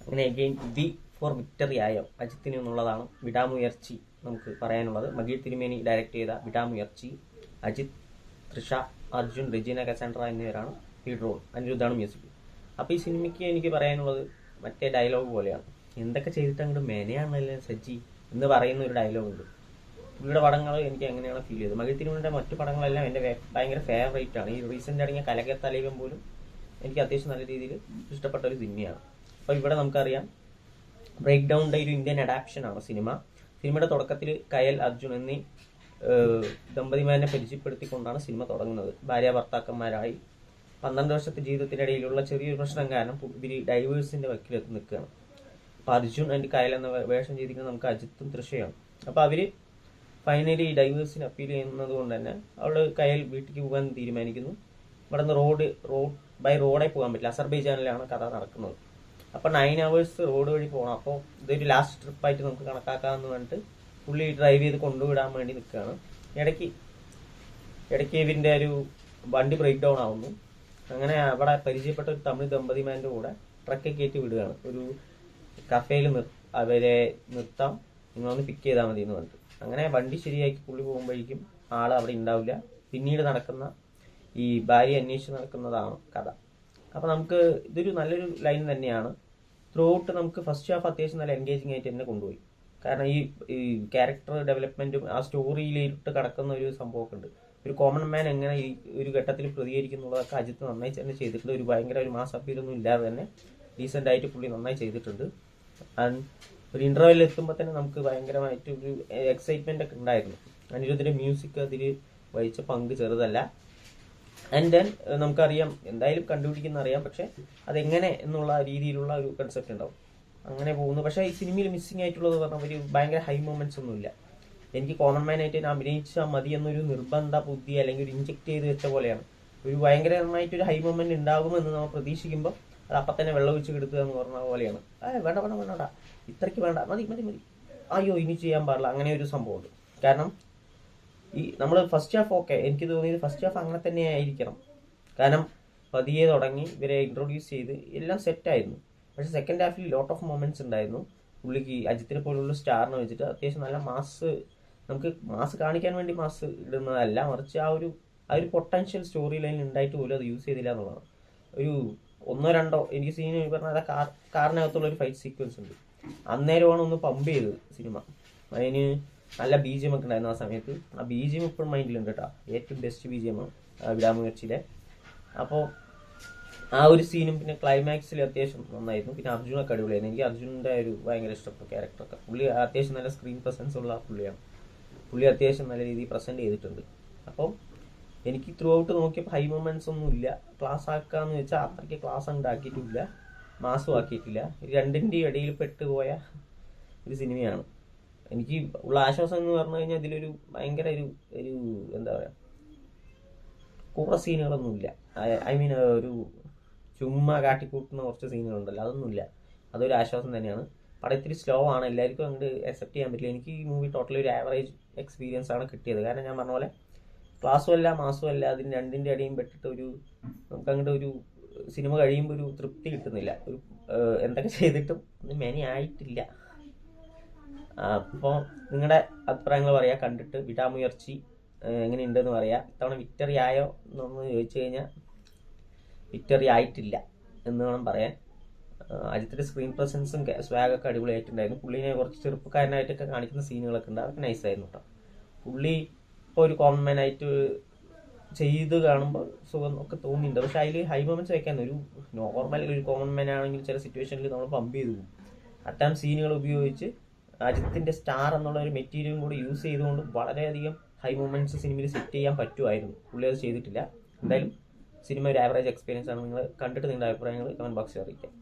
അങ്ങനെ again we four victory ആയോ അജിത്തിന് എന്നുള്ളതാണ് വിടാമുയർച്ചി നമുക്ക് പറയാനുള്ളത്. മഗീർ തിരുമേനി ഡയറക്റ്റ് ചെയ്ത വിടാമുയർച്ചി. അജിത്, തൃഷ, അർജുൻ, റെജീന കസാൻഡ്ര എന്നിവരാണ് ലീഡ് റോൾ. അനിരുദ്ധാണ് മ്യൂസിക്. അപ്പോൾ ഈ സിനിമയ്ക്ക് എനിക്ക് പറയാനുള്ളത് മറ്റേ ഡയലോഗ് പോലെയാണ്. എന്തൊക്കെ ചെയ്തിട്ട് അങ്ങോട്ട് മെനയാണല്ലേ സജ്ജി എന്ന് പറയുന്ന ഒരു ഡയലോഗുണ്ട്. പുള്ളിയുടെ പടങ്ങൾ എനിക്ക് എങ്ങനെയാണ് ഫീൽ ചെയ്തത്. മഗീർ തിരുമേനിയുടെ മറ്റു പടങ്ങളെല്ലാം എൻ്റെ ഭയങ്കര ഫേവറേറ്റ് ആണ്. ഈ റീസെൻ്റ് അടങ്ങിയ കലകെ തലൈവൻ പോലും എനിക്ക് അത്യാവശ്യം നല്ല രീതിയിൽ ഇഷ്ടപ്പെട്ട ഒരു സിനിമയാണ്. അപ്പോൾ ഇവിടെ നമുക്കറിയാം ബ്രേക്ക് ഡൗണിൻ്റെ ഒരു ഇന്ത്യൻ അഡാപ്ഷനാണ് സിനിമ. സിനിമയുടെ തുടക്കത്തിൽ കയൽ, അർജുൻ എന്നീ ദമ്പതിമാരെ പരിചയപ്പെടുത്തിക്കൊണ്ടാണ് സിനിമ തുടങ്ങുന്നത്. ഭാര്യ ഭർത്താക്കന്മാരായി 12 വർഷത്തെ ജീവിതത്തിനിടയിലുള്ള ചെറിയൊരു പ്രശ്നം കാരണം ഇവർ ഡൈവേഴ്സിൻ്റെ വക്കിലെത്തി നിൽക്കുകയാണ്. അപ്പോൾ അർജുൻ ആൻഡ് കയൽ എന്ന വേഷം ചെയ്തിരിക്കുന്നത് നമുക്ക് അജിത്തും തൃഷയാണ്. അപ്പോൾ അവർ ഫൈനലി ഡൈവേഴ്സിന് അപ്പീൽ ചെയ്യുന്നത് കൊണ്ട് തന്നെ അവൾ കയൽ വീട്ടിലേക്ക് പോകാൻ തീരുമാനിക്കുന്നു. ഇവിടെ നിന്ന് റോഡേ പോകാൻ പറ്റില്ല. അസർബൈജാനിലാണ് കഥ നടക്കുന്നത്. അപ്പോൾ 9 hours റോഡ് വഴി പോകണം. അപ്പോൾ ഇതൊരു ലാസ്റ്റ് ട്രിപ്പായിട്ട് നമുക്ക് കണക്കാക്കാമെന്ന് പറഞ്ഞിട്ട് പുള്ളി ഡ്രൈവ് ചെയ്ത് കൊണ്ടുവിടാൻ വേണ്ടി നിൽക്കുകയാണ്. ഇടയ്ക്ക് ഇവൻ്റെ ഒരു വണ്ടി ബ്രേക്ക് ഡൗൺ ആവുന്നു. അങ്ങനെ അവിടെ പരിചയപ്പെട്ട ഒരു തമിഴ് ദമ്പതിമാരുടെ കൂടെ ട്രക്ക് കയറ്റി വിടുകയാണ്. ഒരു കഫേയിൽ അവരെ നിർത്താം, നിങ്ങളൊന്ന് പിക്ക് ചെയ്താൽ മതി എന്ന് പറഞ്ഞിട്ട്. അങ്ങനെ വണ്ടി ശരിയാക്കി പുള്ളി പോകുമ്പോഴേക്കും ആൾ അവിടെ ഉണ്ടാവില്ല. പിന്നീട് നടക്കുന്ന ഈ ഭാര്യ അന്വേഷിച്ച് നടക്കുന്നതാണ് കഥ. അപ്പോൾ നമുക്ക് ഇതൊരു നല്ലൊരു ലൈൻ തന്നെയാണ്. ത്രൂ ഔട്ട് നമുക്ക് ഫസ്റ്റ് ഹാഫ് അത്യാവശ്യം നല്ല എൻഗേജിങ് ആയിട്ട് തന്നെ കൊണ്ടുപോയി. കാരണം ഈ ക്യാരക്ടർ ഡെവലപ്മെൻറ്റും ആ സ്റ്റോറിയിലിട്ട് കിടക്കുന്ന ഒരു സംഭവമൊക്കെ ഉണ്ട്. ഒരു കോമൺ മാൻ എങ്ങനെ ഈ ഒരു ഘട്ടത്തിൽ പ്രതികരിക്കുന്നുള്ളതൊക്കെ അജിത്ത് നന്നായി തന്നെ ചെയ്തിട്ടുണ്ട്. ഒരു ഭയങ്കര ഒരു മാസ് അപ്പീലൊന്നും ഇല്ലാതെ തന്നെ ഡീസൻ്റ് ആയിട്ട് പുള്ളി നന്നായി ചെയ്തിട്ടുണ്ട്. ആൻഡ് ഒരു ഇൻ്റർവെല്ലിൽ എത്തുമ്പോൾ തന്നെ നമുക്ക് ഭയങ്കരമായിട്ട് ഒരു എക്സൈറ്റ്മെൻ്റ് ഒക്കെ ഉണ്ടായിരുന്നു. അനിരുദ്ധിൻ്റെ മ്യൂസിക് അതിൽ വഹിച്ച പങ്ക് ചെറുതല്ല. ആൻഡ് ദെൻ നമുക്കറിയാം എന്തായാലും കണ്ടുപിടിക്കുന്ന അറിയാം, പക്ഷെ അതെങ്ങനെ എന്നുള്ള രീതിയിലുള്ള ഒരു കൺസെപ്റ്റ് ഉണ്ടാവും. അങ്ങനെ പോകുന്നു. പക്ഷേ ഈ സിനിമയിൽ മിസ്സിംഗ് ആയിട്ടുള്ളത് പറഞ്ഞാൽ ഒരു ഭയങ്കര ഹൈ മൊമെന്റ്സ് ഒന്നുമില്ല. എനിക്ക് കോമൺ മാൻ ആയിട്ട് അഭിനയിച്ചാൽ മതി എന്നൊരു നിർബന്ധ ബുദ്ധി അല്ലെങ്കിൽ ഒരു ഇഞ്ചെക്ട് ചെയ്ത് വെച്ച പോലെയാണ്. ഒരു ഭയങ്കരമായിട്ടൊരു ഹൈ മൊമെന്റ് ഉണ്ടാകുമെന്ന് നമ്മൾ പ്രതീക്ഷിക്കുമ്പോൾ അത് അപ്പം തന്നെ വെള്ളം ഒഴിച്ച് കിടത്തുക എന്ന് പറഞ്ഞ പോലെയാണ്. വേണ്ട ഇത്രയ്ക്ക് വേണ്ട, മതി അയ്യോ ഇനി ചെയ്യാൻ പാടില്ല, അങ്ങനെ ഒരു സംഭവമുണ്ട്. കാരണം ഈ നമ്മൾ ഫസ്റ്റ് ഹാഫ് ഓക്കെ, എനിക്ക് തോന്നിയത് ഫസ്റ്റ് ഹാഫ് അങ്ങനെ തന്നെ ആയിരിക്കണം. കാരണം പതിയെ തുടങ്ങി ഇവരെ ഇൻട്രൊഡ്യൂസ് ചെയ്ത് എല്ലാം സെറ്റായിരുന്നു. പക്ഷേ second Hafil lot of moments ഉണ്ടായിരുന്നു. പുള്ളിക്ക് അജിത്തിനെ പോലുള്ള സ്റ്റാറിനെ വെച്ചിട്ട് അത്യാവശ്യം നല്ല നമുക്ക് മാസ് കാണിക്കാൻ വേണ്ടി മാസ് ഇടുന്നതല്ല, മറിച്ച് ആ ഒരു പൊട്ടൻഷ്യൽ സ്റ്റോറി ലൈൻ ഉണ്ടായിട്ട് പോലും അത് യൂസ് ചെയ്തില്ല എന്നുള്ളതാണ്. ഒരു 1-2 എനിക്ക് സീൻ പറഞ്ഞാൽ കാറിനകത്തുള്ള ഒരു ഫൈറ്റ് സീക്വൻസ് ഉണ്ട്. അന്നേരമാണ് ഒന്ന് പമ്പ് ചെയ്തത് സിനിമ. അതിന് നല്ല BGM ഒക്കെ ഉണ്ടായിരുന്നു ആ സമയത്ത്. ആ BGM ഇപ്പോഴും മൈൻഡിലുണ്ട് കേട്ടോ. ഏറ്റവും ബെസ്റ്റ് BGM ആണ് വിടാമുയർച്ചിയിലെ. അപ്പോൾ ആ ഒരു സീനും പിന്നെ ക്ലൈമാക്സിൽ അത്യാവശ്യം നന്നായിരുന്നു. പിന്നെ അർജുനൊക്കെ അടിപൊളിയായിരുന്നു. എനിക്ക് അർജുനൻ്റെ ഒരു ഭയങ്കര ഇഷ്ടപ്പെട്ട ക്യാരക്ടറൊക്കെ. പുള്ളി അത്യാവശ്യം നല്ല സ്ക്രീൻ പ്രസൻസ് ഉള്ള പുള്ളിയാണ്. പുള്ളി അത്യാവശ്യം നല്ല രീതിയിൽ പ്രസൻറ്റ് ചെയ്തിട്ടുണ്ട്. അപ്പം എനിക്ക് ത്രൂ ഔട്ട് നോക്കിയപ്പോൾ ഹൈ മൊമെന്റ്സ് ഒന്നും ഇല്ല. ക്ലാസ് ആക്കാന്ന് വെച്ചാൽ അത്രയ്ക്ക് ക്ലാസ് ഉണ്ടാക്കിയിട്ടില്ല, മാസും ആക്കിയിട്ടില്ല. രണ്ടിൻ്റെ ഇടയിൽ പെട്ടുപോയ ഒരു സിനിമയാണ്. എനിക്ക് ഉള്ള ആശ്വാസം എന്ന് പറഞ്ഞു കഴിഞ്ഞാൽ ഇതിലൊരു ഭയങ്കര ഒരു എന്താ പറയുക, കൂറ സീനുകളൊന്നുമില്ല. ഐ മീൻ ഒരു ചുമ്മാ കാട്ടിക്കൂട്ടുന്ന കുറച്ച് സീനുകളുണ്ടല്ലോ, അതൊന്നുമില്ല. അതൊരു ആശ്വാസം തന്നെയാണ്. പടം ഇത്തിരി സ്ലോ ആണ്, എല്ലാവർക്കും അങ്ങോട്ട് അക്സെപ്റ്റ് ചെയ്യാൻ പറ്റില്ല. എനിക്ക് ഈ മൂവി ടോട്ടലി ഒരു ആവറേജ് എക്സ്പീരിയൻസ് ആണ് കിട്ടിയത്. കാരണം ഞാൻ പറഞ്ഞ പോലെ ക്ലാസ്സും അല്ല മാസും അല്ല, അതിന് രണ്ടിൻ്റെ ഇടയും പെട്ടിട്ട് നമുക്ക് അങ്ങോട്ട് ഒരു സിനിമ കഴിയുമ്പോൾ ഒരു തൃപ്തി കിട്ടുന്നില്ല. എന്തൊക്കെ ചെയ്തിട്ടും മെനയായിട്ടില്ല. അപ്പോൾ നിങ്ങളുടെ അഭിപ്രായങ്ങൾ പറയാം. കണ്ടിട്ട് വിടാമുയർച്ചി എങ്ങനെയുണ്ടെന്ന് പറയാം. ഇത്തവണ വിക്ടറി ആയോ എന്നൊന്ന് ചോദിച്ചു കഴിഞ്ഞാൽ വിക്ടറി ആയിട്ടില്ല എന്ന് വേണം പറയാൻ. അജിത്തിൻ്റെ സ്ക്രീൻ പ്രസൻസും സ്വാഗൊക്കെ അടിപൊളിയായിട്ടുണ്ടായിരുന്നു. പുള്ളിനെ കുറച്ച് ചെറുപ്പക്കാരനായിട്ടൊക്കെ കാണിക്കുന്ന സീനുകളൊക്കെ ഉണ്ട്, അതൊക്കെ നൈസായിരുന്നു കേട്ടോ. പുള്ളി ഇപ്പോൾ ഒരു കോമൺ മാൻ ആയിട്ട് ചെയ്ത് കാണുമ്പോൾ സുഖം ഒക്കെ തോന്നിയിട്ടുണ്ട്. പക്ഷേ അതിൽ ഹൈ മൊമെന്റ്സ് വയ്ക്കാൻ ഒരു നോർമൽ ഒരു കോമൺ മാൻ ആണെങ്കിൽ ചില സിറ്റുവേഷനിൽ നമ്മൾ പമ്പ് ചെയ്തു പോകും. അത്തരം സീനുകൾ ഉപയോഗിച്ച് അജിത്തിൻ്റെ സ്റ്റാർ എന്നുള്ള ഒരു മെറ്റീരിയലും കൂടി യൂസ് ചെയ്തുകൊണ്ട് വളരെയധികം ഹൈ മൊമെന്റ്സ് സിനിമയിൽ സെറ്റ് ചെയ്യാൻ പറ്റുമായിരുന്നു. പുള്ളി അത് ചെയ്തിട്ടില്ല. എന്തായാലും സിനിമ ഒരു ആവറേജ് എക്സ്പീരിയൻസ് ആണ്. നിങ്ങൾ കണ്ടിട്ട് നിങ്ങളുടെ അഭിപ്രായങ്ങൾ കമൻറ്റ് ബോക്സിൽ അറിയിക്കാം.